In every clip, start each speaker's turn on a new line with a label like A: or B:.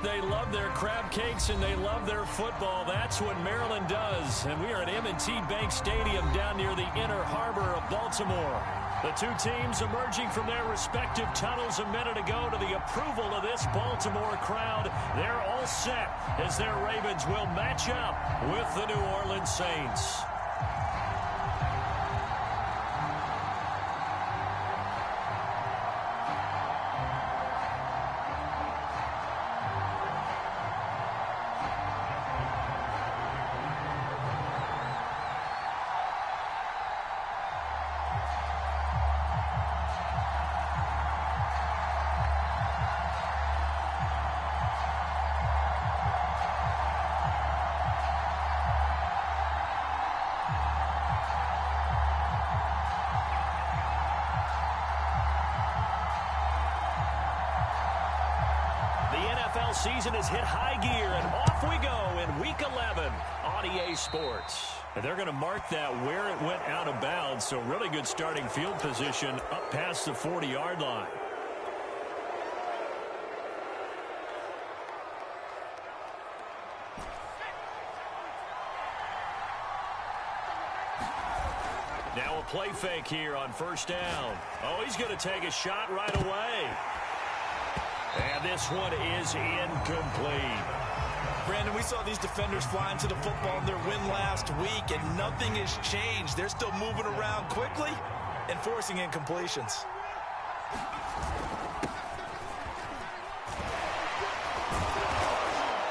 A: They love their crab cakes and they love their football. That's what Maryland does. And we are at M&T Bank Stadium down near the Inner Harbor of Baltimore. The two teams emerging from their respective tunnels a minute ago to the approval of this Baltimore crowd. They're all set as their Ravens will match up with the New Orleans Saints. Season has hit high gear, and off we go in Week 11 on EA Sports. And they're going to mark that where it went out of bounds, so really good starting field position up past the 40-yard line. Now a play fake here on first down. Oh, he's going to take a shot right away. And this one is incomplete.
B: Brandon, we saw these defenders flying to the football in their win last week, and nothing has changed. They're still moving around quickly and forcing incompletions.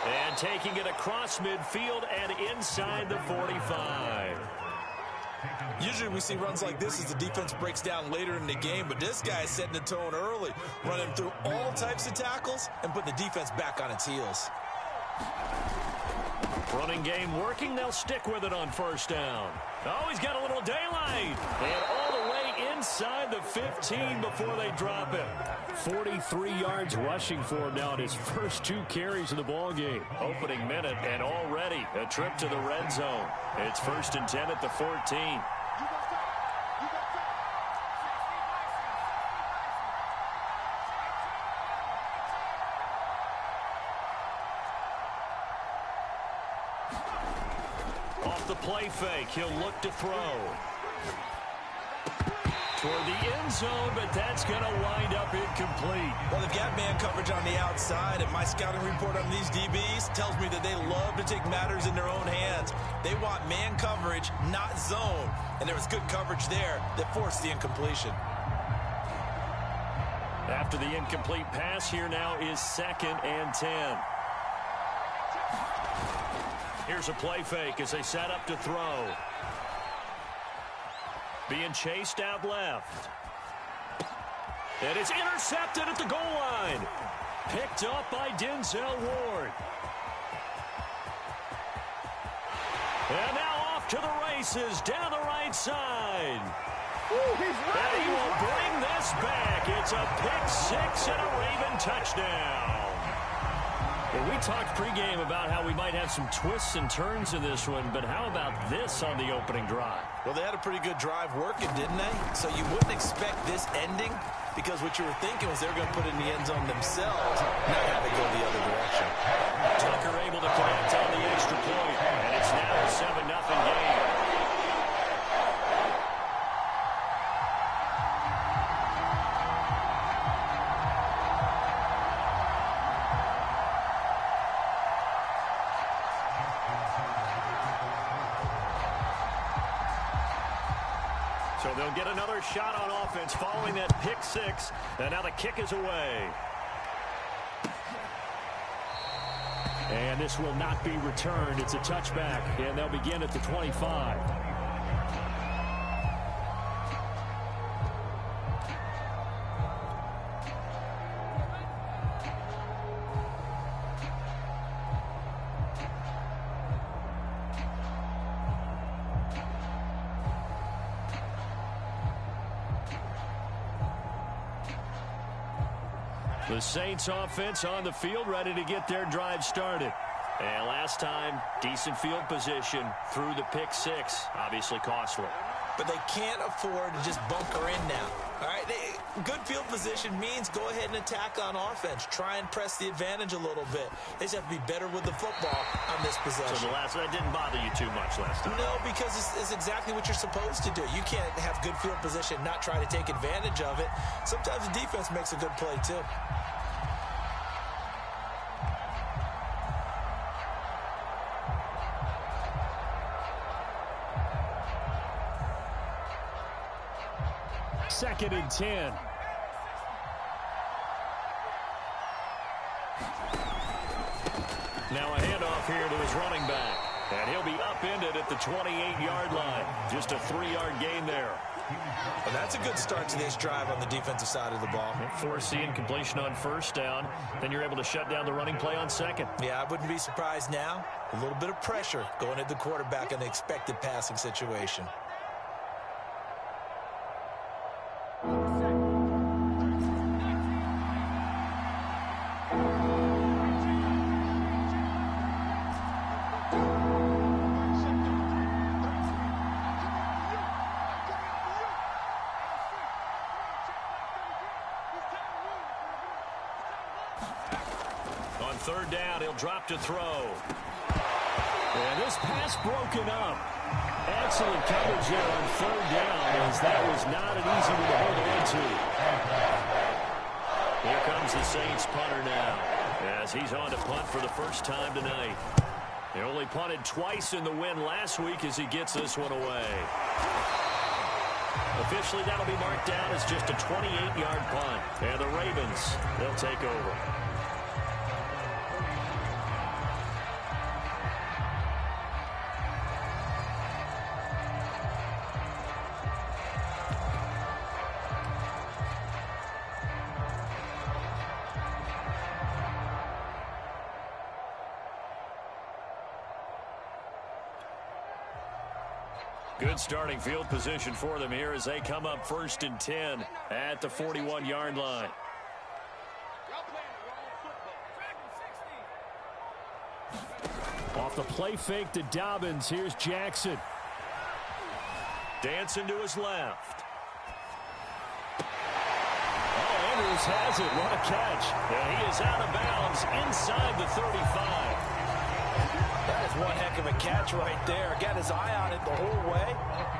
A: And taking it across midfield and inside the 45.
B: Usually we see runs like this as the defense breaks down later in the game, but this guy is setting the tone early, running through all types of tackles and putting the defense back on its heels.
A: Running game working. They'll stick with it on first down. Oh, he's got a little daylight. And all the way inside the 15 before they drop him. 43 yards rushing for him now in his first 2 carries of the ball game. Opening minute and already a trip to the red zone. It's 1st and 10 at the 14. Off the play fake, he'll look to throw. Toward the end zone, but that's going to wind up incomplete.
B: Well, they've got man coverage on the outside, and my scouting report on these DBs tells me that they love to take matters in their own hands. They want man coverage, not zone. And there was good coverage there that forced the incompletion.
A: After the incomplete pass, here now is 2nd and 10. Here's a play fake as they set up to throw. Being chased out left. And it's intercepted at the goal line. Picked up by Denzel Ward. And now off to the races down the right side.
C: Ooh, he's ready.
A: And he will bring this back. It's a pick 6 and a Raven touchdown. Well, we talked pregame about how we might have some twists and turns in this one, but how about this on the opening drive?
B: Well, they had a pretty good drive working, didn't they? So you wouldn't expect this ending, because what you were thinking was they were going to put it in the end zone themselves, not have it go the other direction.
A: Tucker able to connect on the extra point, and it's now a 7-0 game. So they'll get another shot on offense following that pick 6. And now the kick is away. And this will not be returned. It's a touchback, and they'll begin at the 25. The Saints offense on the field, ready to get their drive started. And last time, decent field position through the pick 6. Obviously costly.
B: but they can't afford to just bunker in now. All right, good field position means go ahead and attack on offense. Try and press the advantage a little bit. They just have to be better with the football on this possession.
A: So that didn't bother you too much last time?
B: No, because it's exactly what you're supposed to do. You can't have good field position and not try to take advantage of it. Sometimes the defense makes a good play, too.
A: Second and 10. Now a handoff here to his running back. And he'll be upended at the 28-yard line. Just a 3-yard gain there.
B: Well, that's a good start to this drive on the defensive side of the ball.
A: Forcing completion on first down. Then you're able to shut down the running play on second.
B: Yeah, I wouldn't be surprised now. A little bit of pressure going at the quarterback in the expected passing situation.
A: On third down, he'll drop to throw. And this pass broken up. Excellent coverage there on third down, as that was not an easy one to hold on to. Here comes the Saints punter now, as he's on to punt for the first time tonight. They only punted twice in the win last week as he gets this one away. Officially, that'll be marked down as just a 28-yard punt. And the Ravens, they'll take over. Good starting field position for them here as they come up first and 10 at the 41-yard line. Off the play fake to Dobbins. Here's Jackson. Dancing to his left. Oh, Andrews has it. What a catch. And he is out of bounds inside the 35.
B: That is one heck of a catch right there. Got his eye on it the whole way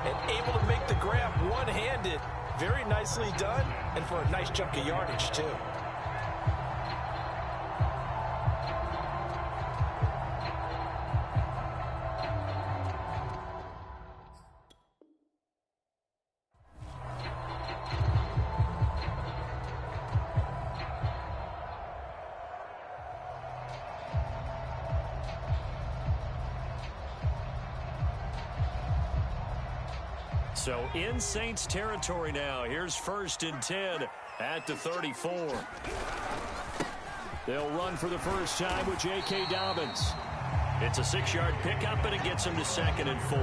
B: and able to make the grab one-handed. Very nicely done, and for a nice chunk of yardage, too.
A: So in Saints territory now. Here's first and 10 at the 34. They'll run for the first time with J.K. Dobbins. It's a 6-yard pickup, and it gets him to second and 4.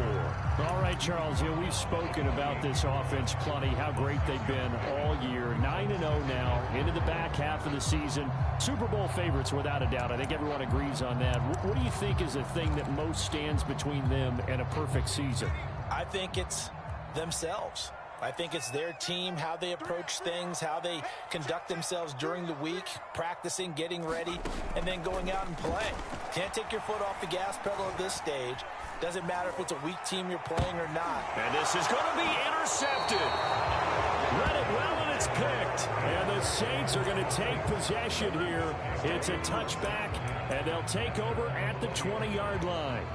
D: All right, Charles, we've spoken about this offense plenty, how great they've been all year. 9-0 now, into the back half of the season. Super Bowl favorites, without a doubt. I think everyone agrees on that. What do you think is the thing that most stands between them and a perfect season?
B: I think it's themselves. I think it's their team, how they approach things, how they conduct themselves during the week, practicing, getting ready, and then going out and playing. Can't take your foot off the gas pedal at this stage. Doesn't matter if it's a weak team you're playing or not.
A: And this is going to be intercepted. Read it well, and it's picked. And the Saints are going to take possession here. It's a touchback, and they'll take over at the 20-yard line.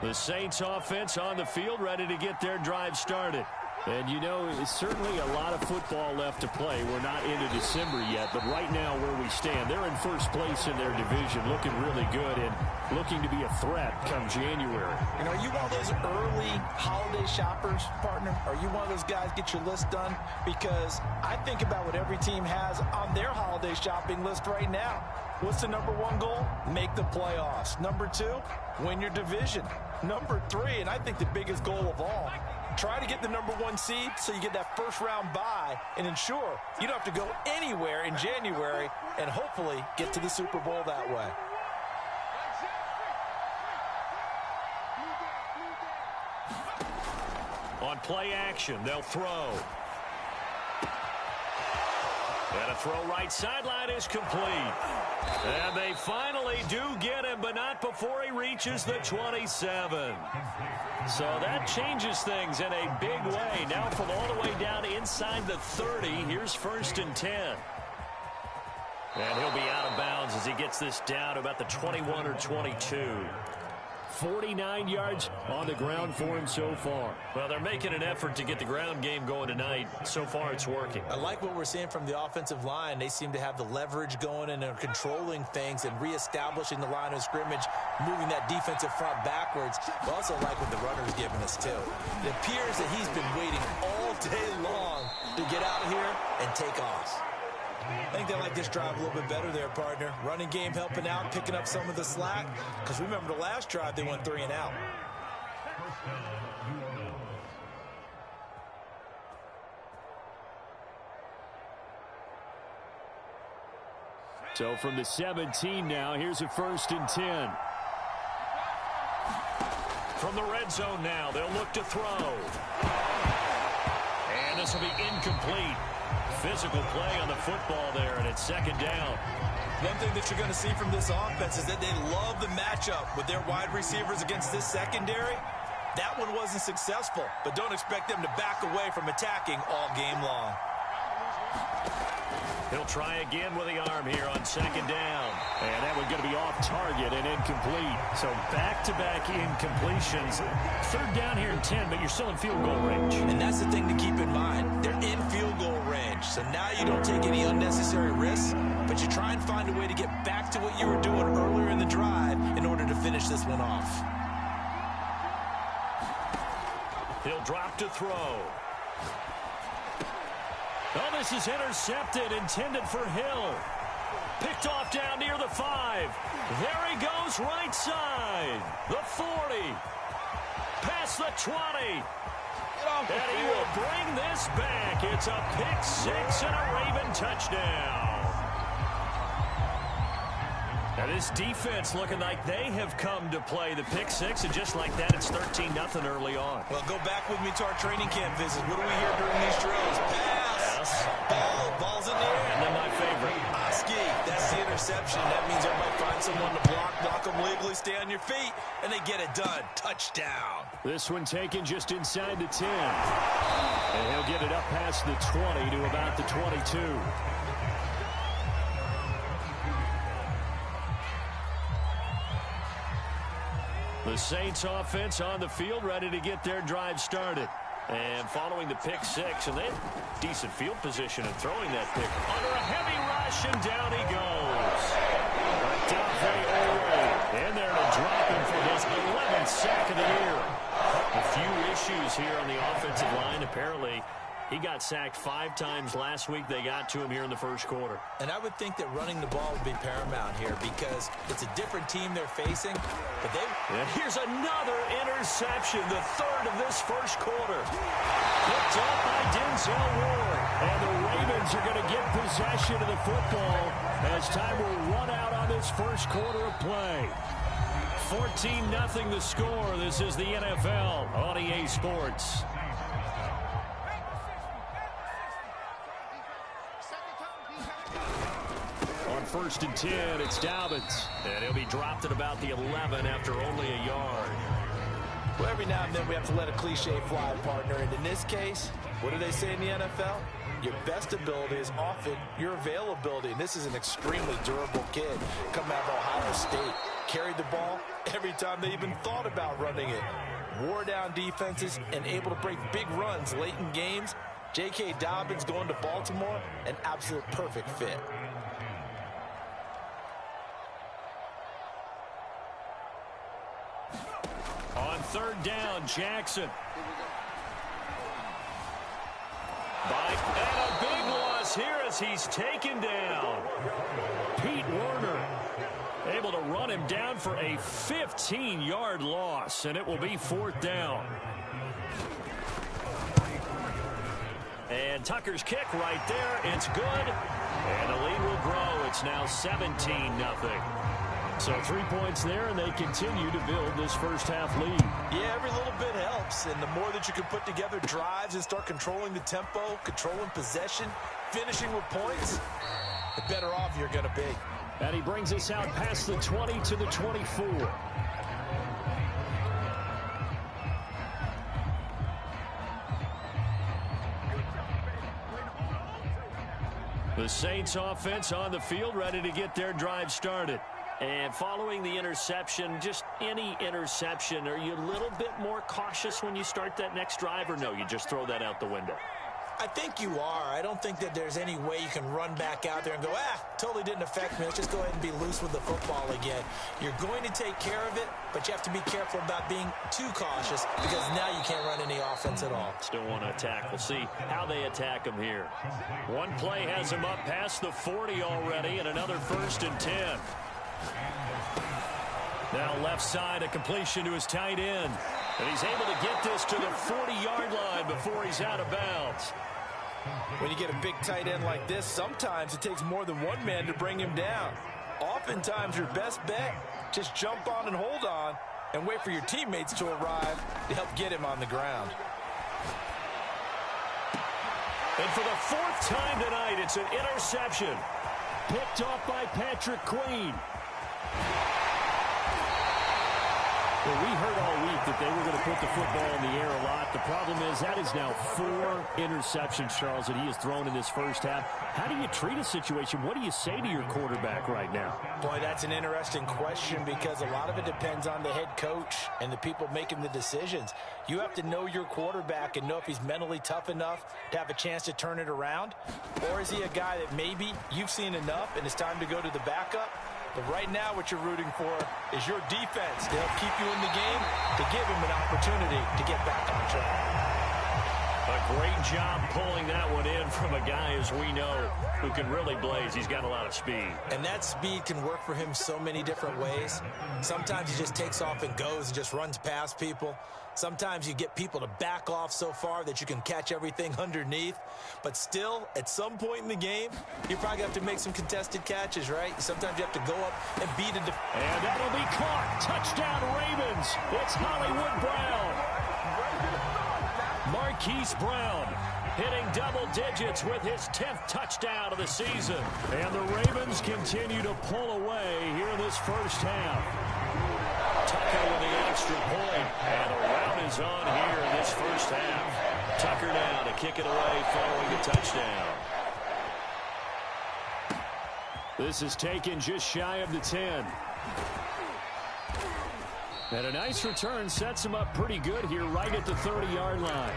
A: The Saints offense on the field, ready to get their drive started.
D: And, you know, it's certainly a lot of football left to play. We're not into December yet, but right now where we stand, they're in first place in their division, looking really good and looking to be a threat come January.
B: You know, are you one of those early holiday shoppers, partner? Are you one of those guys get your list done? Because I think about what every team has on their holiday shopping list right now. What's the number one goal? Make the playoffs. Number 2, win your division. Number 3, and I think the biggest goal of all, try to get the number 1 seed so you get that first round bye and ensure you don't have to go anywhere in January and hopefully get to the Super Bowl that way.
A: On play action, they'll throw. And a throw right sideline is complete. And they finally do get him, but not before he reaches the 27. So that changes things in a big way. Now from all the way down inside the 30, here's 1st and 10. And he'll be out of bounds as he gets this down about the 21 or 22.
D: 49 yards on the ground for him so far.
A: Well, they're making an effort to get the ground game going tonight. So far, it's working.
B: I like what we're seeing from the offensive line. They seem to have the leverage going and are controlling things and reestablishing the line of scrimmage, moving that defensive front backwards. I also like what the runner's giving us, too. It appears that he's been waiting all day long to get out of here and take off. I think they like this drive a little bit better there, partner. Running game helping out, picking up some of the slack. Because remember the last drive, they went 3 and out.
D: So from the 17 now, here's a 1st and 10.
A: From the red zone now, they'll look to throw. And this will be incomplete. Physical play on the football there, and it's 2nd down.
B: One thing that you're going to see from this offense is that they love the matchup with their wide receivers against this secondary. That one wasn't successful, but don't expect them to back away from attacking all game long.
A: He'll try again with the arm here on 2nd down.
D: And that one's going to be off target and incomplete.
A: So back-to-back incompletions. 3rd down here and 10, but you're still in field goal range.
B: And that's the thing to keep in mind. They're in field goal range. So now you don't take any unnecessary risks, but you try and find a way to get back to what you were doing earlier in the drive in order to finish this one off.
A: He'll drop to throw. Oh, this is intercepted, intended for Hill. Picked off down near the 5. There he goes, right side. The 40. Past the 20. And he will bring this back. It's a pick 6 and a Raven touchdown. Now this defense looking like they have come to play the pick 6, and just like that, it's 13-0 early on.
B: Well, go back with me to our training camp visits. What do we hear during these drills? Pass. Ball's in the air.
A: And then my favorite.
B: Oski, that's the interception. That means I might find someone to block them legally, stay on your feet, and they get it done. Touchdown.
D: This one taken just inside the 10. And he'll get it up past the 20 to about the 22.
A: The Saints offense on the field, ready to get their drive started. And following the pick 6, and they have decent field position and throwing that pick. Under a heavy rush, and down he goes. In there to drop him for his 11th sack of the year. A few issues here on the offensive line. Apparently, he got sacked 5 times last week. They got to him here in the first quarter.
B: And I would think that running the ball would be paramount here because it's a different team they're facing. But
A: Here's another interception, the 3rd of this first quarter. Picked up by Denzel Ward.
D: And the Ravens are going to get possession of the football as time will run out on this first quarter of play.
A: 14-0 the score. This is the NFL on EA Sports.
D: On 1st and 10, it's Dobbins.
A: And he'll be dropped at about the 11 after only a yard.
B: Well, every now and then we have to let a cliche fly, partner. And in this case, what do they say in the NFL? Your best ability is often your availability. And this is an extremely durable kid coming out of Ohio State. Carried the ball every time they even thought about running it. Wore down defenses and able to break big runs late in games. J.K. Dobbins going to Baltimore, an absolute perfect fit.
A: On 3rd down, Jackson. And a big loss here as he's taken down.
D: Pete Werner
A: able to run him down for a 15-yard loss, and it will be 4th down. And Tucker's kick right there. It's good. And the lead will grow. It's now 17-0. So 3 points there, and they continue to build this first half lead.
B: Yeah, every little bit helps. And the more that you can put together drives and start controlling the tempo, controlling possession, finishing with points, the better off you're going to be.
D: And he brings us out past the 20 to the 24.
A: The Saints offense on the field, ready to get their drive started. And following the interception, just any interception, are you a little bit more cautious when you start that next drive, or no, you just throw that out the window?
B: I think you are. I don't think that there's any way you can run back out there and go, totally didn't affect me. Let's just go ahead and be loose with the football again. You're going to take care of it, but you have to be careful about being too cautious because now you can't run any offense at all.
A: Still want to attack. We'll see how they attack him here. One play has him up past the 40 already, and another 1st and 10. Now left side, a completion to his tight end. And he's able to get this to the 40-yard line before he's out of bounds.
B: When you get a big tight end like this, sometimes it takes more than one man to bring him down. Oftentimes, your best bet, just jump on and hold on and wait for your teammates to arrive to help get him on the ground.
A: And for the 4th time tonight, it's an interception.
D: Picked off by Patrick Queen. Well, we heard all week that they were going to put the football in the air a lot. The problem is that is now 4 interceptions, Charles, that he has thrown in this first half. How do you treat a situation? What do you say to your quarterback right now?
B: Boy, that's an interesting question because a lot of it depends on the head coach and the people making the decisions. You have to know your quarterback and know if he's mentally tough enough to have a chance to turn it around, or is he a guy that maybe you've seen enough and it's time to go to the backup? But right now what you're rooting for is your defense to help keep you in the game, to give him an opportunity to get back on track.
A: A great job pulling that one in from a guy, as we know, who can really blaze. He's got a lot of speed.
B: And that speed can work for him so many different ways. Sometimes he just takes off and goes and just runs past people. Sometimes you get people to back off so far that you can catch everything underneath. But still, at some point in the game, you probably have to make some contested catches, right? Sometimes you have to go up and beat a defense.
D: And that'll be caught. Touchdown, Ravens. It's Hollywood Brown.
A: Marquise Brown hitting double digits with his 10th touchdown of the season.
D: And the Ravens continue to pull away here in this first half.
A: Tucker with the extra point. And a rout is on here in this first half. Tucker now to kick it away following the touchdown.
D: This is taken just shy of the 10. And a nice return sets him up pretty good here right at the 30-yard line.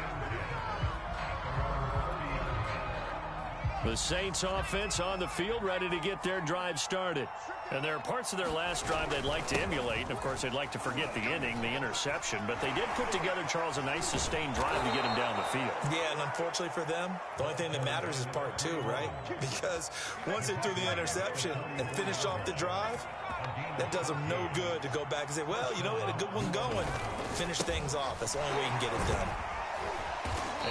A: The Saints offense on the field ready to get their drive started. And there are parts of their last drive they'd like to emulate. And, of course, they'd like to forget the inning, the interception. But they did put together, Charles, a nice sustained drive to get him down the field.
B: Yeah, and unfortunately for them, the only thing that matters is part 2, right? Because once they threw the interception and finished off the drive, that does them no good to go back and say, well, you know, we had a good one going. Finish things off. That's the only way you can get it done.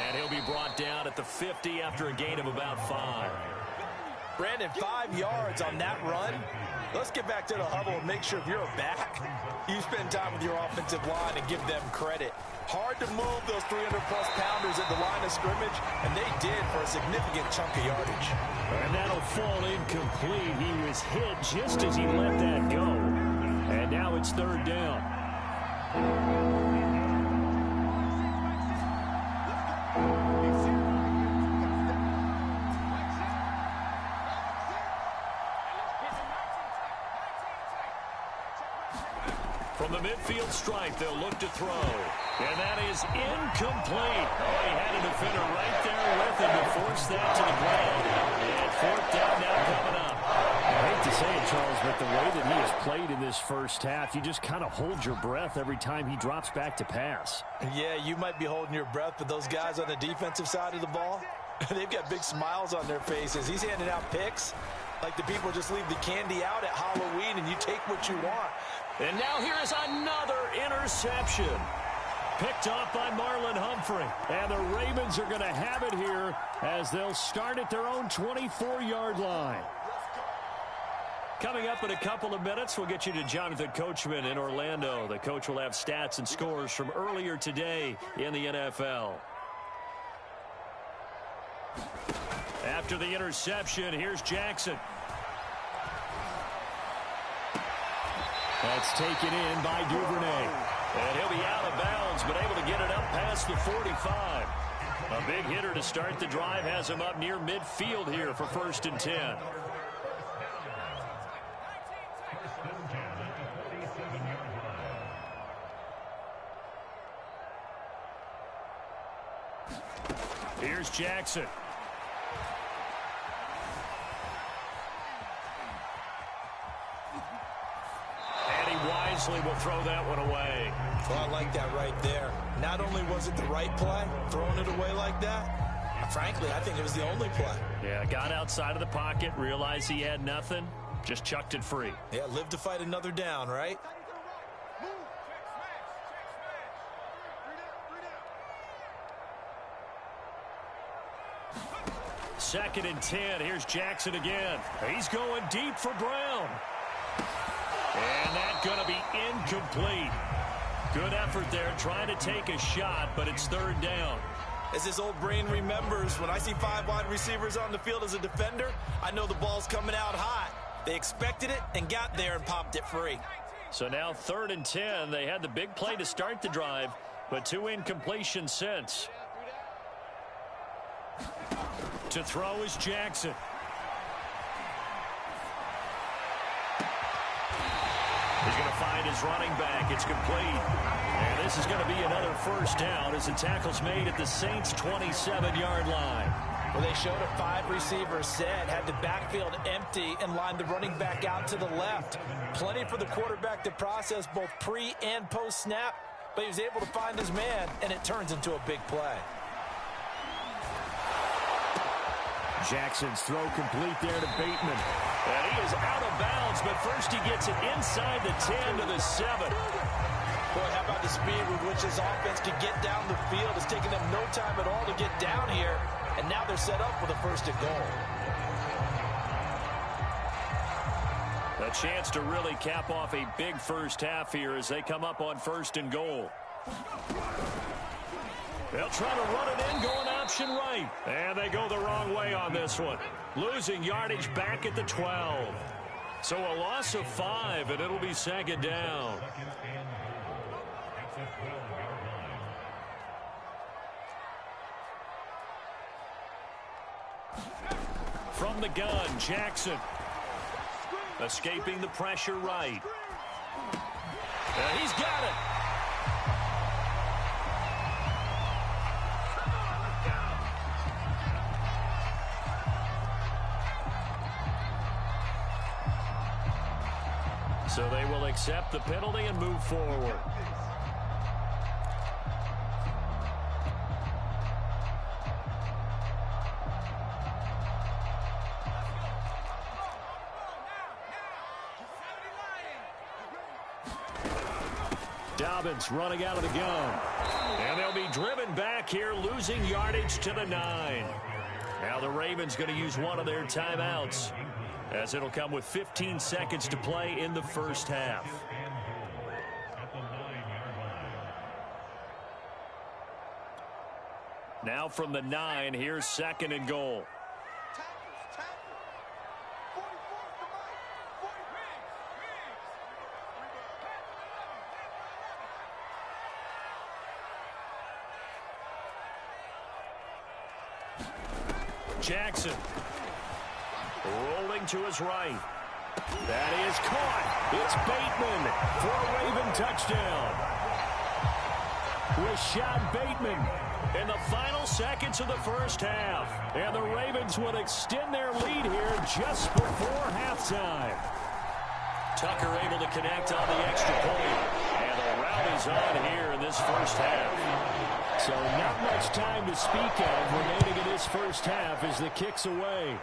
A: And he'll be brought down at the 50 after a gain of about 5.
B: Brandon, 5 yards on that run. Let's get back to the huddle and make sure if you're a back, you spend time with your offensive line and give them credit. Hard to move those 300-plus pounders at the line of scrimmage, and they did for a significant chunk of yardage.
D: And that'll fall incomplete. He was hit just as he let that go. And now it's 3rd down.
A: From the midfield stripe, they'll look to throw. And that is incomplete. Oh, he had a defender right there with him to force that to the ground. And 4th down now coming up.
D: I hate to say it, Charles, but the way that he has played in this first half, you just kind of hold your breath every time he drops back to pass.
B: Yeah, you might be holding your breath, but those guys on the defensive side of the ball, they've got big smiles on their faces. He's handing out picks. Like the people just leave the candy out at Halloween and you take what you want.
A: And now here is another interception. Picked off by Marlon Humphrey. And the Ravens are going to have it here as they'll start at their own 24-yard line. Coming up in a couple of minutes, we'll get you to Jonathan Coachman in Orlando. The coach will have stats and scores from earlier today in the NFL. After the interception, here's Jackson. That's taken in by Duvernay. And he'll be out of bounds, but able to get it up past the 45. A big hitter to start the drive has him up near midfield here for 1st and 10. Here's Jackson. And he wisely will throw that one away.
B: Well, I like that right there. Not only was it the right play, throwing it away like that, frankly, I think it was the only play.
A: Yeah, got outside of the pocket, realized he had nothing, just chucked it free.
B: Yeah, live to fight another down, right?
A: 2nd and 10. Here's Jackson again. He's going deep for Brown. And that's going to be incomplete. Good effort there trying to take a shot, but it's 3rd down.
B: As this old brain remembers, when I see 5 wide receivers on the field as a defender, I know the ball's coming out hot. They expected it and got there and popped it free.
A: So now 3rd and 10. They had the big play to start the drive, but 2 incompletions since. To throw is Jackson. He's going to find his running back. It's complete. And this is going to be another 1st down as the tackle's made at the Saints' 27-yard line.
B: Well, they showed a 5-receiver set, had the backfield empty, and lined the running back out to the left. Plenty for the quarterback to process both pre- and post-snap, but he was able to find his man, and it turns into a big play.
A: Jackson's throw complete there to Bateman. And he is out of bounds, but first he gets it inside the 10 to the 7.
B: Boy, how about the speed with which this offense can get down the field? It's taken them no time at all to get down here, and now they're set up with a 1st and goal.
A: A chance to really cap off a big 1st half here as they come up on 1st and goal. They'll try to run it in, going option right. And they go the wrong way on this one. Losing yardage back at the 12. So a loss of 5, and it'll be 2nd down. From the gun, Jackson. Escaping the pressure right. And he's got it. So they will accept the penalty and move forward. Dobbins running out of the gun. And they'll be driven back here, losing yardage to the 9. Now the Ravens going to use one of their timeouts, as it'll come with 15 seconds to play in the 1st half. Now from the 9, here's 2nd and goal. Jackson rolling to his right. That is caught. It's Bateman for a Raven touchdown. Rashad Bateman in the final seconds of the 1st half. And the Ravens would extend their lead here just before halftime. Tucker able to connect on the extra point. And the rally's on here in this 1st half. So not much time to speak of remaining in this 1st half as the kick's away.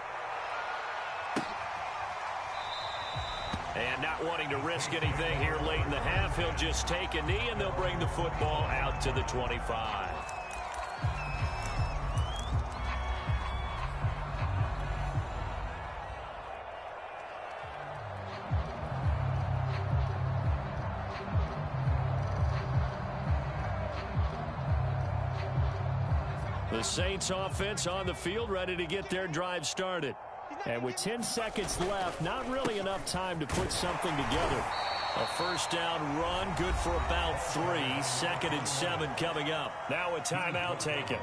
A: And not wanting to risk anything here late in the half, he'll just take a knee, and they'll bring the football out to the 25. The Saints offense on the field, ready to get their drive started.
D: And with 10 seconds left, not really enough time to put something together.
A: A first down run, good for about 3. 2nd and 7 coming up. Now a timeout taken.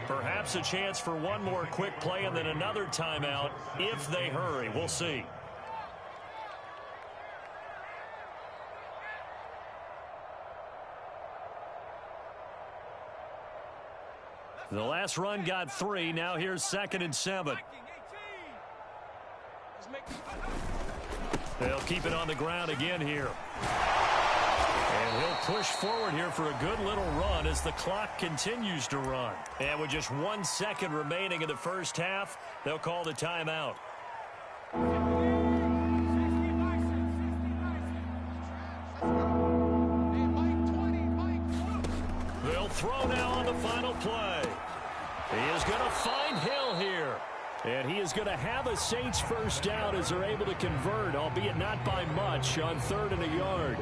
A: Perhaps a chance for one more quick play and then another timeout if they hurry. We'll see. The last run got 3. Now here's 2nd and 7. They'll keep it on the ground again here. And he'll push forward here for a good little run as the clock continues to run. And with just 1 second remaining in the first half, they'll call the timeout. They'll throw now on the final play. He is going to find Hill here.
D: And he is going to have a Saints first down as they're able to convert, albeit not by much, on 3rd and a yard.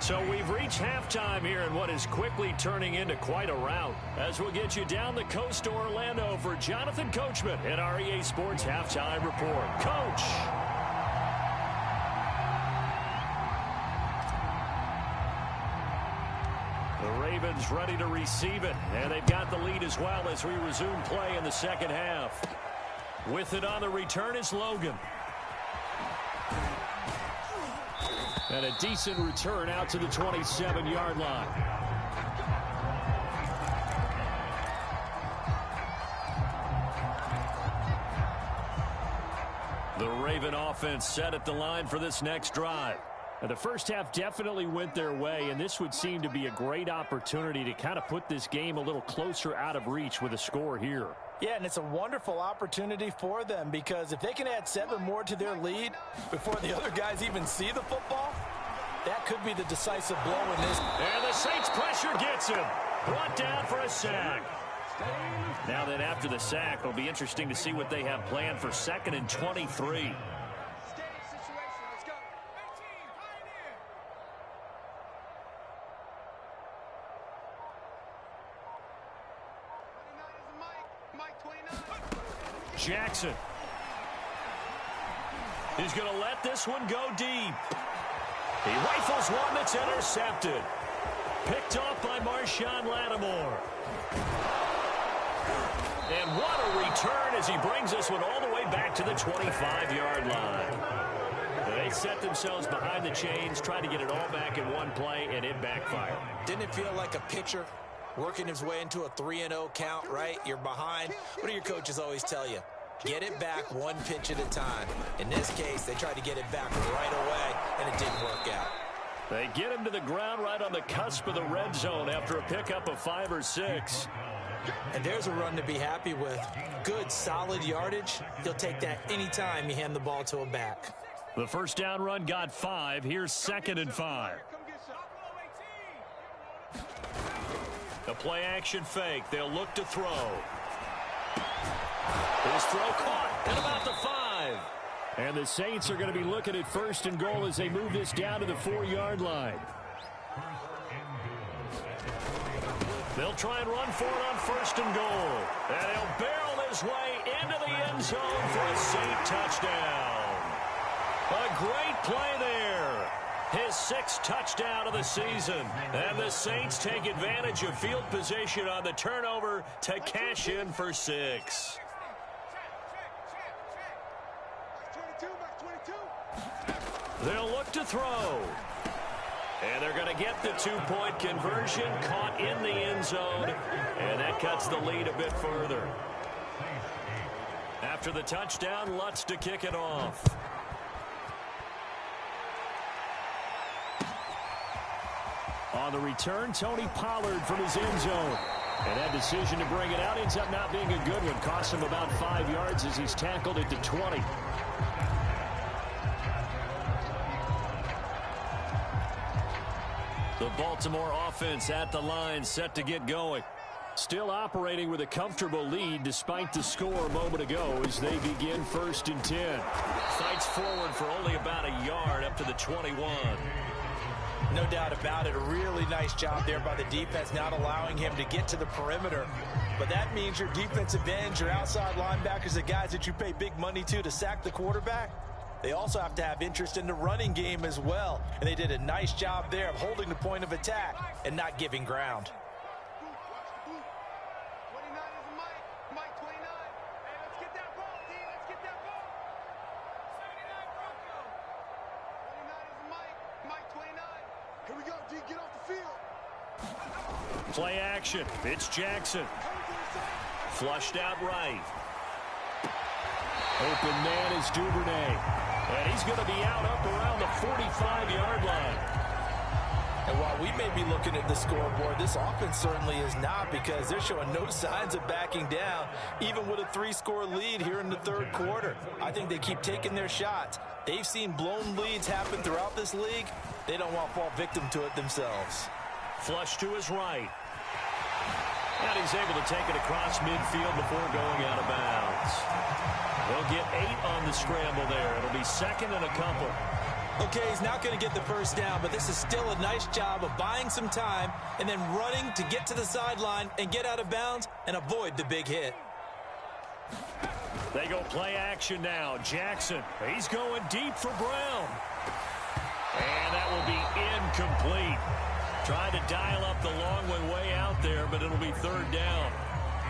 A: So we've reached halftime here in what is quickly turning into quite a rout. As we'll get you down the coast to Orlando for Jonathan Coachman at our EA Sports Halftime Report. Coach! The Ravens ready to receive it, and they've got the lead as well as we resume play in the second half. With it on the return is Logan.
D: And a decent return out to the 27-yard line.
A: The Raven offense set at the line for this next drive.
D: Now, the first half definitely went their way, and this would seem to be a great opportunity to kind of put this game a little closer out of reach with a score here.
C: Yeah, and it's a wonderful opportunity for them because if they can add 7 more to their lead before the other guys even see the football, that could be the decisive blow in this.
A: And the Saints pressure gets him. Brought down for a sack. Now then, after the sack, it'll be interesting to see what they have planned for 2nd and 23. Jackson. He's going to let this one go deep. He rifles one that's intercepted. Picked off by Marshawn Lattimore. And what a return as he brings this one all the way back to the 25-yard line. They set themselves behind the chains, trying to get it all back in one play, and it backfired.
B: Didn't it feel like a pitcher working his way into a 3-0 count, right? You're behind. What do your coaches always tell you? Get it back one pitch at a time. In this case, they tried to get it back right away, and it didn't work out.
A: They get him to the ground right on the cusp of the red zone after a pickup of 5 or 6.
B: And there's a run to be happy with. Good, solid yardage. You'll take that anytime you hand the ball to a back.
A: The first down run got 5. Here's 2nd and 5. The play action fake. They'll look to throw. His throw caught at about the 5.
D: And the Saints are going to be looking at 1st and goal as they move this down to the 4-yard line.
A: They'll try and run for it on 1st and goal. And he'll barrel his way into the end zone for a Saint touchdown. A great play there. His 6th touchdown of the season. And the Saints take advantage of field position on the turnover to cash in for 6. They'll look to throw. And they're going to get the 2-point conversion, caught in the end zone, and that cuts the lead a bit further. After the touchdown, Lutz to kick it off.
D: On the return, Tony Pollard from his end zone. And that decision to bring it out ends up not being a good one. Cost him about 5 yards as he's tackled at the 20.
A: The Baltimore offense at the line, set to get going.
D: Still operating with a comfortable lead despite the score a moment ago as they begin 1st and 10.
A: Fights forward for only about a yard up to the 21.
C: No doubt about it. A really nice job there by the defense, not allowing him to get to the perimeter. But that means your defensive ends, your outside linebackers, the guys that you pay big money to sack the quarterback, they also have to have interest in the running game as well. And they did a nice job there of holding the point of attack and not giving ground.
A: Play action. It's Jackson. Flushed out right.
D: Open man is Duvernay.
A: And he's going to be out up around the 45-yard line.
C: And while we may be looking at the scoreboard, this offense certainly is not, because they're showing no signs of backing down, even with a 3-score lead here in the 3rd quarter. I think they keep taking their shots. They've seen blown leads happen throughout this league. They don't want to fall victim to it themselves.
A: Flush to his right. And he's able to take it across midfield before going out of bounds. They'll get 8 on the scramble there. It'll be 2nd and a couple.
C: Okay, he's not going to get the first down, but this is still a nice job of buying some time and then running to get to the sideline and get out of bounds and avoid the big hit.
A: They go play action now. Jackson, he's going deep for Brown. And that will be incomplete. Trying to dial up the long way out there, but it'll be 3rd down.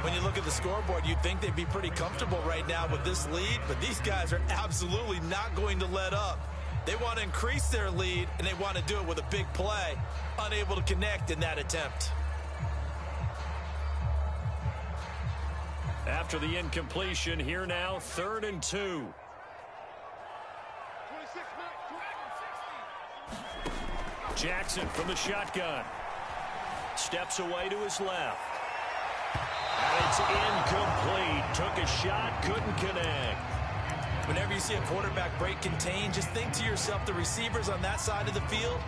C: When you look at the scoreboard, you'd think they'd be pretty comfortable right now with this lead, but these guys are absolutely not going to let up. They want to increase their lead, and they want to do it with a big play. Unable to connect in that attempt.
A: After the incompletion, here now, 3rd and 2. Jackson from the shotgun. Steps away to his left. And it's incomplete. Took a shot, couldn't connect.
C: Whenever you see a quarterback break contain, just think to yourself, the receivers on that side of the field,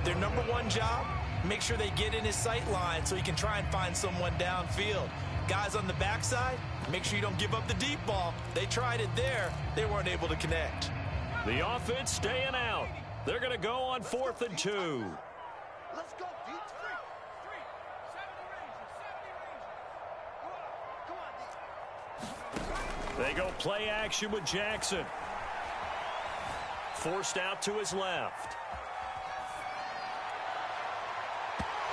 C: their number one job, make sure they get in his sight line so he can try and find someone downfield. Guys on the backside, make sure you don't give up the deep ball. They tried it there. They weren't able to connect.
A: The offense staying out. They're going to go on 4th and 2.
E: Let's go, D.
A: They go play action with Jackson. Forced out to his left.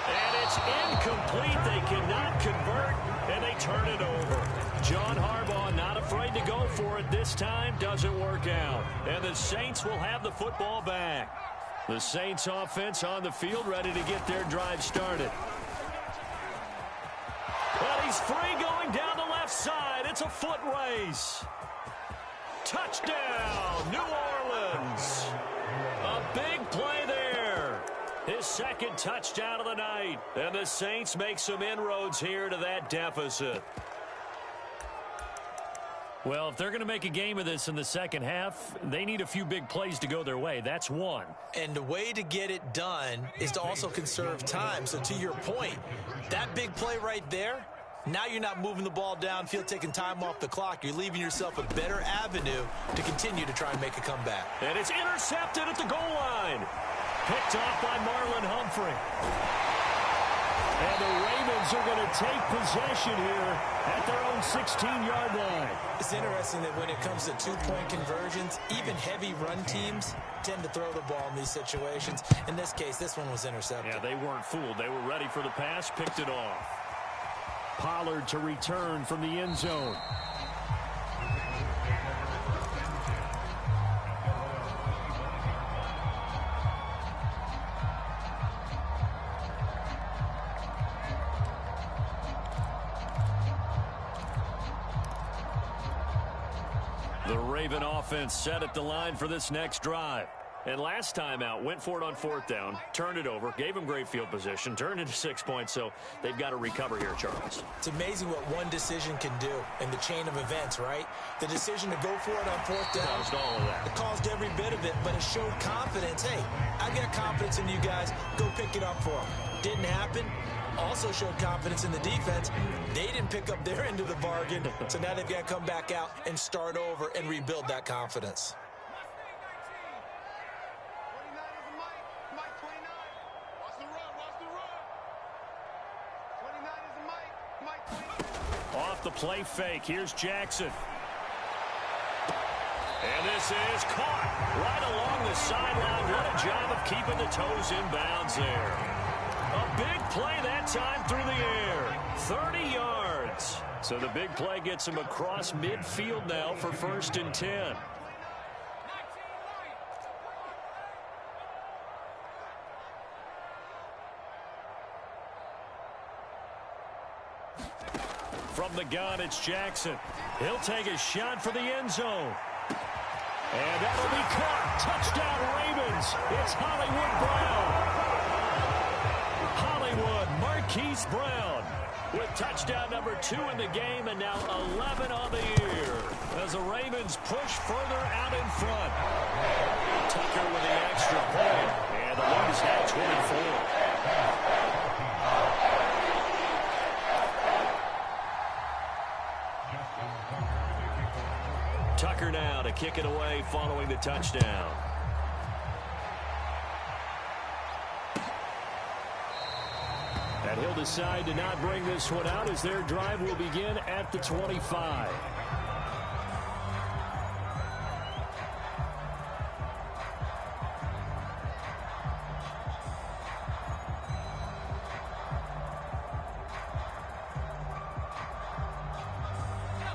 A: And it's incomplete. They cannot convert, and they turn it over. John Harbaugh not afraid to go for it this time. Doesn't work out. And the Saints will have the football back. The Saints offense on the field, ready to get their drive started. And he's free going down the left side. It's a foot race. Touchdown, New Orleans. A big play there. His 2nd touchdown of the night. And the Saints make some inroads here to that deficit.
D: Well, if they're going to make a game of this in the second half, they need a few big plays to go their way. That's one.
C: And the way to get it done is to also conserve time. So to your point, that big play right there, now you're not moving the ball downfield, taking time off the clock. You're leaving yourself a better avenue to continue to try and make a comeback.
A: And it's intercepted at the goal line. Picked off by Marlon Humphrey.
D: And the Ravens are going to take possession here at their own 16-yard line.
C: It's interesting that when it comes to two-point conversions, even heavy run teams tend to throw the ball in these situations. In this case, this one was intercepted.
A: Yeah, they weren't fooled. They were ready for the pass, picked it off.
D: Pollard to return from the end zone.
A: The Raven offense set at the line for this next drive.
D: And last time out, went for it on 4th down, turned it over, gave him great field position, turned into 6 points, so they've got to recover here, Charles.
C: It's amazing what one decision can do in the chain of events, right? The decision to go for it on 4th down.
D: Caused all of that.
C: It caused every bit of it, but it showed confidence. Hey, I've got confidence in you guys. Go pick it up for them. Didn't happen. Also showed confidence in the defense. They didn't pick up their end of the bargain, so now they've got to come back out and start over and rebuild that confidence.
D: Off the play fake. Here's Jackson. And this is caught right along the sideline. What a job of keeping the toes in bounds there. A big play that time through the air. 30 yards. So the big play gets him across midfield now for 1st and 10. From the gun, it's Jackson. He'll take a shot for the end zone. And that'll be caught. Touchdown, Ravens. It's Hollywood Brown. Hollywood, Marquise Brown with touchdown number 2 in the game and now 11 on the year as the Ravens push further out in front. Tucker with the extra point. And the lead is now 24. Tucker now to kick it away following the touchdown. And he'll decide to not bring this one out as their drive will begin at the 25.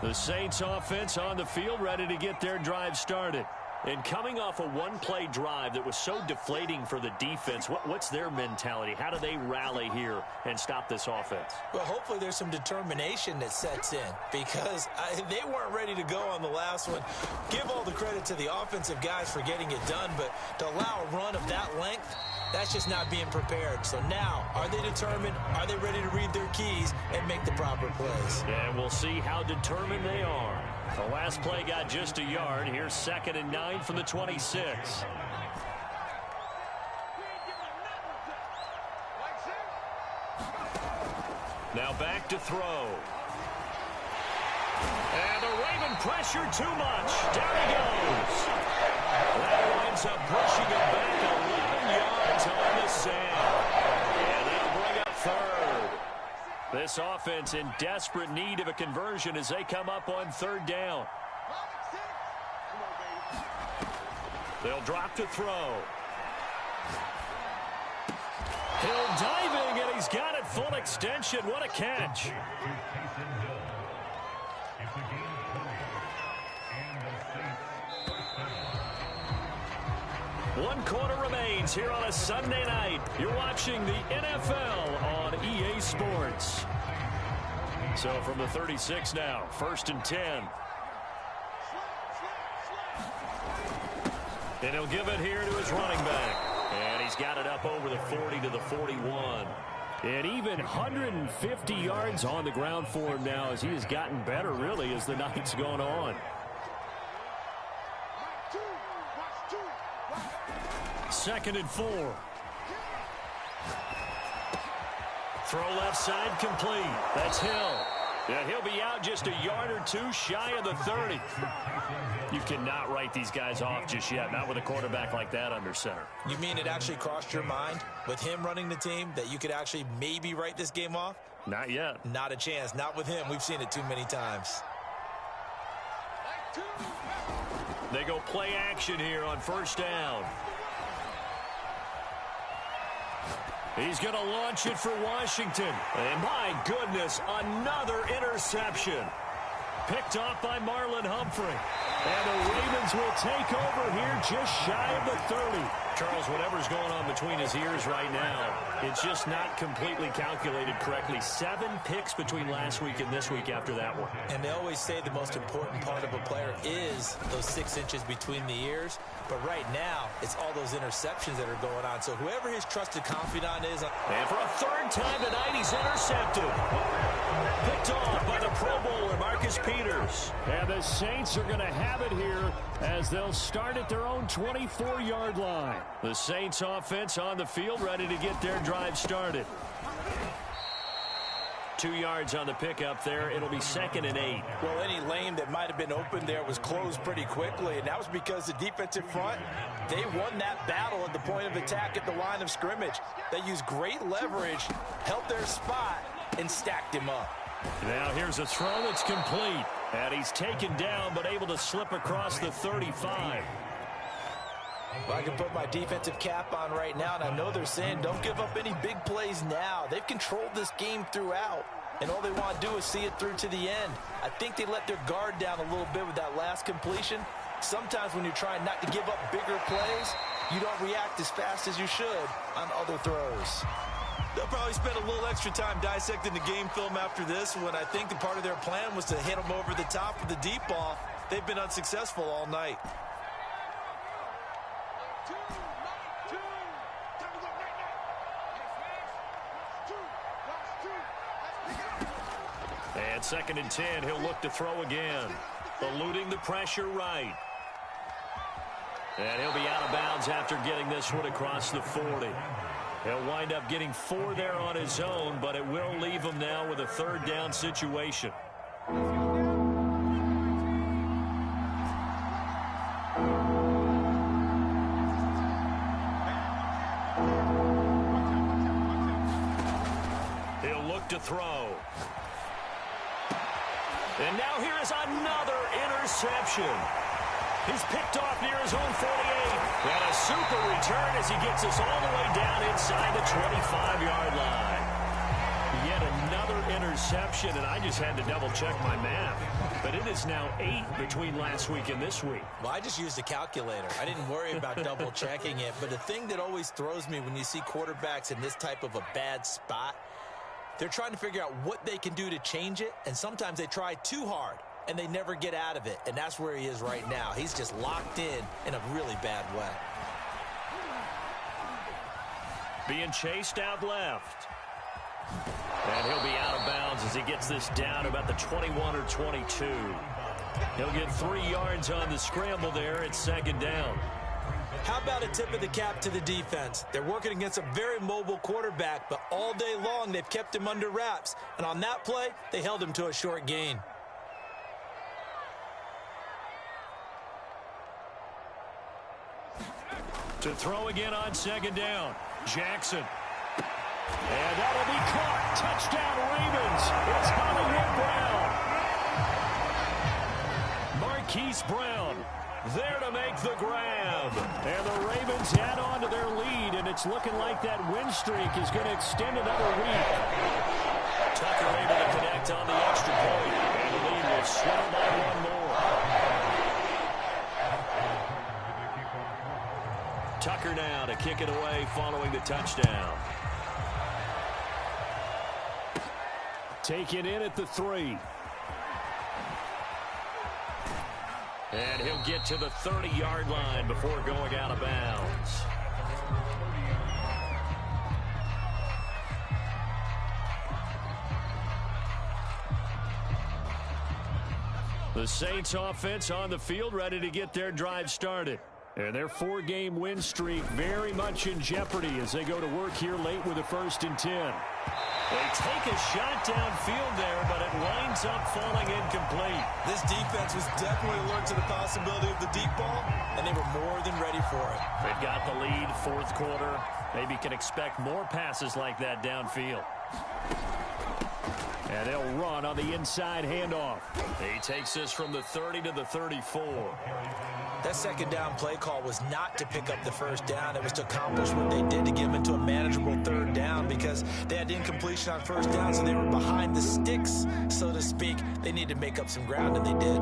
D: The Saints offense on the field ready to get their drive started. And coming off a one-play drive that was so deflating for the defense, what's their mentality? How do they rally here and stop this offense?
C: Well, hopefully there's some determination that sets in because they weren't ready to go on the last one. Give all the credit to the offensive guys for getting it done, but to allow a run of that length, that's just not being prepared. So now, are they determined? Are they ready to read their keys and make the proper plays?
D: And we'll see how determined they are. The last play got just a yard. Here's 2nd and 9 from the 26. Now back to throw. And the Raven pressure too much. Down he goes. That winds up pushing him back 11 yards on the sand. And that'll bring up 3rd. This offense in desperate need of a conversion as they come up on 3rd down. They'll drop to throw. Hill diving, and he's got it full extension. What a catch. One quarter remains here on a Sunday night. You're watching the NFL on EA Sports. So from the 36 now, 1st and 10. And he'll give it here to his running back. And he's got it up over the 40 to the 41. And even 150 yards on the ground for him now as he has gotten better, really, as the night's gone on. 2nd and 4. Throw left side complete. That's Hill. Yeah, he'll be out just a yard or two shy of the 30. You cannot write these guys off just yet, not with a quarterback like that under center.
C: You mean it actually crossed your mind with him running the team that you could actually maybe write this game off?
D: Not yet.
C: Not a chance. Not with him. We've seen it too many times.
D: They go play action here on 1st down. He's going to launch it for Washington. And my goodness, another interception. Picked off by Marlon Humphrey. And the Ravens will take over here just shy of the 30.
A: Charles, whatever's going on between his ears right now, it's just not completely calculated correctly. 7 picks between last week and this week after that one.
C: And they always say the most important part of a player is those 6 inches between the ears. But right now, it's all those interceptions that are going on. So whoever his trusted confidant is.
A: And for a third time tonight, he's intercepted. Picked off by the Pro Bowler, Marcus Peters.
D: And the Saints are going to have it here as they'll start at their own 24-yard line.
A: The Saints offense on the field, ready to get their drive started. 2 yards on the pickup there. It'll be 2nd and 8.
C: Well, any lane that might have been open there was closed pretty quickly, and that was because the defensive front, they won that battle at the point of attack at the line of scrimmage. They used great leverage, held their spot, and stacked him up.
A: Now here's a throw that's complete. And he's taken down, but able to slip across the 35.
C: Well, I can put my defensive cap on right now, and I know they're saying don't give up any big plays now. They've controlled this game throughout, and all they want to do is see it through to the end. I think they let their guard down a little bit with that last completion. Sometimes when you're trying not to give up bigger plays, you don't react as fast as you should on other throws.
B: They'll probably spend a little extra time dissecting the game film after this, when I think the part of their plan was to hit them over the top with the deep ball. They've been unsuccessful all night.
A: And 2nd and 10, he'll look to throw again. Eluding the pressure right. And he'll be out of bounds after getting this one across the 40. He'll wind up getting 4 there on his own, but it will leave him now with a 3rd down situation. He'll look to throw. And now here is another interception. He's picked off near his own 48. And a super return as he gets us all the way down inside the 25-yard line. Yet another interception, and I just had to double-check my math. But it is now 8 between last week and this week.
C: Well, I just used a calculator. I didn't worry about double-checking it. But the thing that always throws me when you see quarterbacks in this type of a bad spot, they're trying to figure out what they can do to change it, and sometimes they try too hard, and they never get out of it, and that's where he is right now. He's just locked in a really bad way.
A: Being chased out left. And he'll be out of bounds as he gets this down about the 21 or 22. He'll get 3 yards on the scramble there. It's 2nd down.
C: How about a tip of the cap to the defense? They're working against a very mobile quarterback, but all day long they've kept him under wraps. And on that play, they held him to a short gain.
A: To throw again on 2nd down. Jackson. And that'll be caught. Touchdown Ravens. It's Hollywood Brown. Marquise Brown there to make the grab. And the Ravens add on to their lead, and it's looking like that win streak is going to extend another week. Tucker able to connect on the extra point, and the lead will swell by 1 more. Tucker now to kick it away following the touchdown.
D: Taken in at the 3.
A: And he'll get to the 30-yard line before going out of bounds. The Saints offense on the field ready to get their drive started. And their 4-game win streak very much in jeopardy as they go to work here late with a 1st and 10. They take a shot downfield there, but it winds up falling incomplete.
B: This defense was definitely alert to the possibility of the deep ball, and they were more than ready for it.
A: They've got the lead, 4th quarter. Maybe can expect more passes like that downfield.
D: And they'll run on the inside handoff.
A: He takes this from the 30 to the 34.
C: That 2nd down play call was not to pick up the 1st down. It was to accomplish what they did to get them into a manageable 3rd down because they had incompletion on 1st down, so they were behind the sticks, so to speak. They needed to make up some ground, and they did.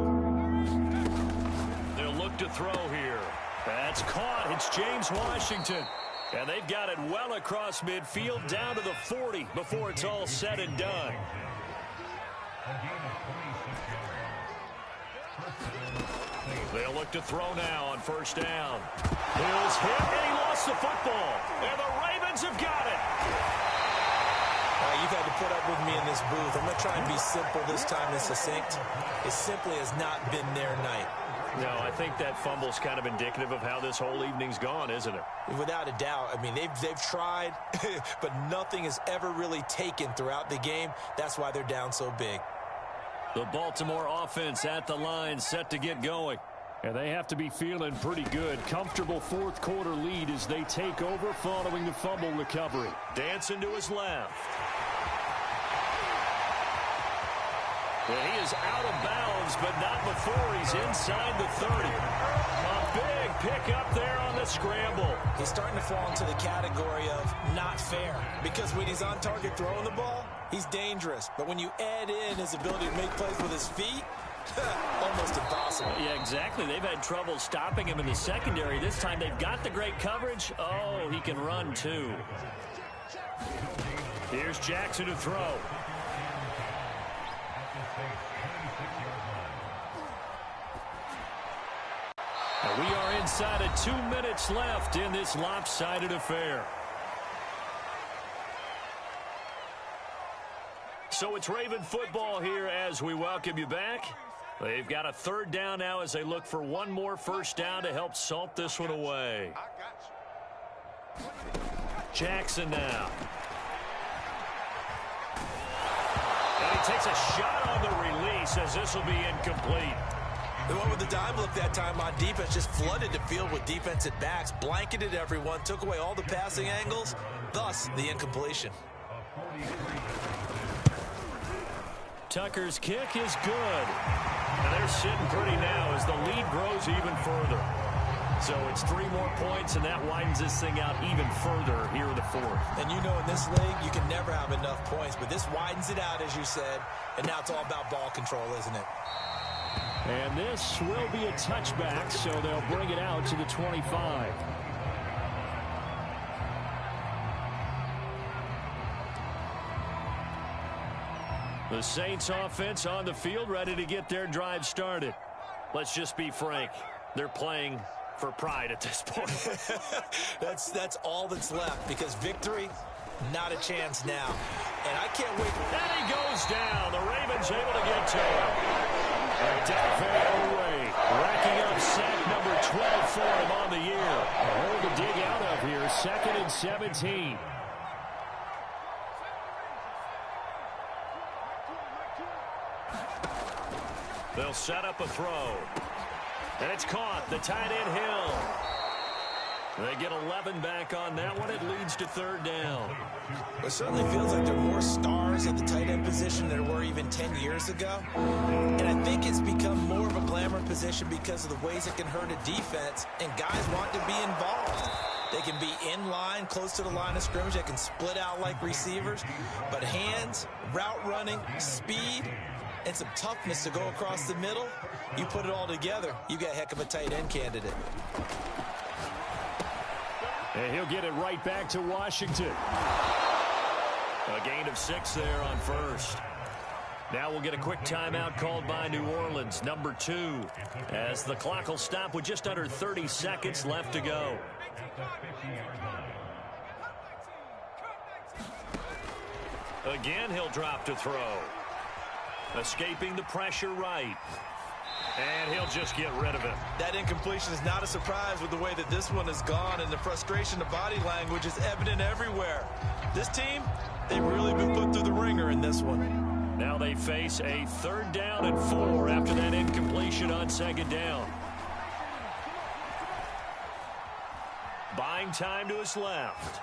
A: They'll look to throw here. At It's caught. It's James Washington. And they've got it well across midfield down to the 40 before it's all said and done. They'll look to throw now on first down. Hill's hit, and he lost the football. And the Ravens have got it.
B: You've had to put up with me in this booth. I'm going to try and be simple this time and succinct. It simply has not been their night.
A: No, I think that fumble's kind of indicative of how this whole evening's gone, isn't it?
B: Without a doubt. I mean, they've tried, but nothing has ever really taken throughout the game. That's why they're down so big.
A: The Baltimore offense at the line, set to get going.
D: And they have to be feeling pretty good. Comfortable fourth quarter lead as they take over following the fumble recovery.
A: Dancing to his left. And he is out of bounds, but not before he's inside the 30. A big pickup there on the scramble.
B: He's starting to fall into the category of not fair, because when he's on target throwing the ball, he's dangerous. But when you add in his ability to make plays with his feet, almost impossible.
A: Yeah, exactly. They've had trouble stopping him in the secondary. This time they've got the great coverage. Oh, he can run too. Here's Jackson to throw. And we are inside of 2 minutes left in this lopsided affair. So it's Raven football here as we welcome you back. They've got a third down now as they look for one more first down to help salt this one away. Jackson now. And he takes a shot on the release as this will be incomplete.
B: The one with the dime look that time on defense just flooded the field with defensive backs, blanketed everyone, took away all the passing angles, thus the incompletion.
A: Tucker's kick is good. And they're sitting pretty now as the lead grows even further. So it's 3 more points, and that widens this thing out even further here in the fourth.
B: And you know in this league, you can never have enough points, but this widens it out, as you said, and now it's all about ball control, isn't it?
D: And this will be a touchback, so they'll bring it out to the 25.
A: The Saints offense on the field, ready to get their drive started. Let's just be frank. They're playing for pride at this point.
B: That's all that's left, because victory, not a chance now. And I can't wait.
A: And he goes down. The Ravens able to get to him. And Delphi away, racking up sack number 12 for him on the year.
D: A hole to dig out of here, 2nd and 17.
A: They'll set up a throw. And it's caught. The tight end Hill. They get 11 back on that one. It leads to third down.
B: It certainly feels like there are more stars at the tight end position than there were even 10 years ago. And I think it's become more of a glamour position because of the ways it can hurt a defense, and guys want to be involved. They can be in line, close to the line of scrimmage. They can split out like receivers. But hands, route running, speed, and some toughness to go across the middle, you put it all together, you got a heck of a tight end candidate.
D: And he'll get it right back to Washington.
A: A gain of 6 there on first. Now we'll get a quick timeout called by New Orleans, number 2, as the clock will stop with just under 30 seconds left to go. Again, he'll drop to throw. Escaping the pressure right. And he'll just get rid of it.
B: That incompletion is not a surprise with the way that this one has gone, and the frustration of body language is evident everywhere. This team, they've really been put through the ringer in this one.
A: Now they face a 3rd down and 4 after that incompletion on 2nd down. Buying time to his left.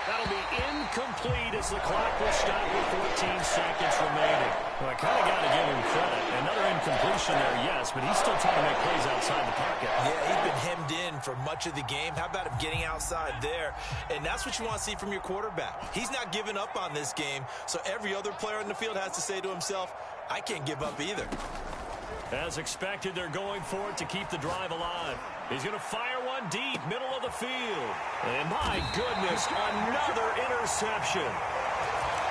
A: That'll be incomplete as the clock will stop with 14 seconds remaining. Well, I kind of got to give him credit. Another incompletion there, yes, but he's still trying to make plays outside the pocket.
B: Yeah, he's been hemmed in for much of the game. How about him getting outside there? And that's what you want to see from your quarterback. He's not giving up on this game, so every other player in the field has to say to himself, I can't give up either.
A: As expected, they're going for it to keep the drive alive. He's going to fire one deep, middle of the field. And my goodness, another interception.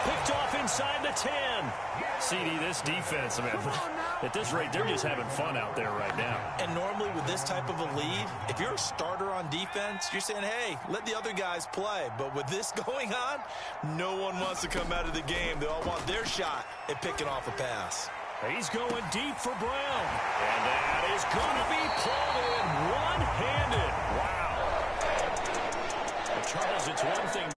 A: Picked off inside the 10. CD, this defense, man, at this rate, they're just having fun out there right now.
B: And normally with this type of a lead, if you're a starter on defense, you're saying, hey, let the other guys play. But with this going on, no one wants to come out of the game. They all want their shot at picking off a pass.
A: He's going deep for Brown. And that is going to be pulled in one-handed. Wow. Well, Charles, it's one thing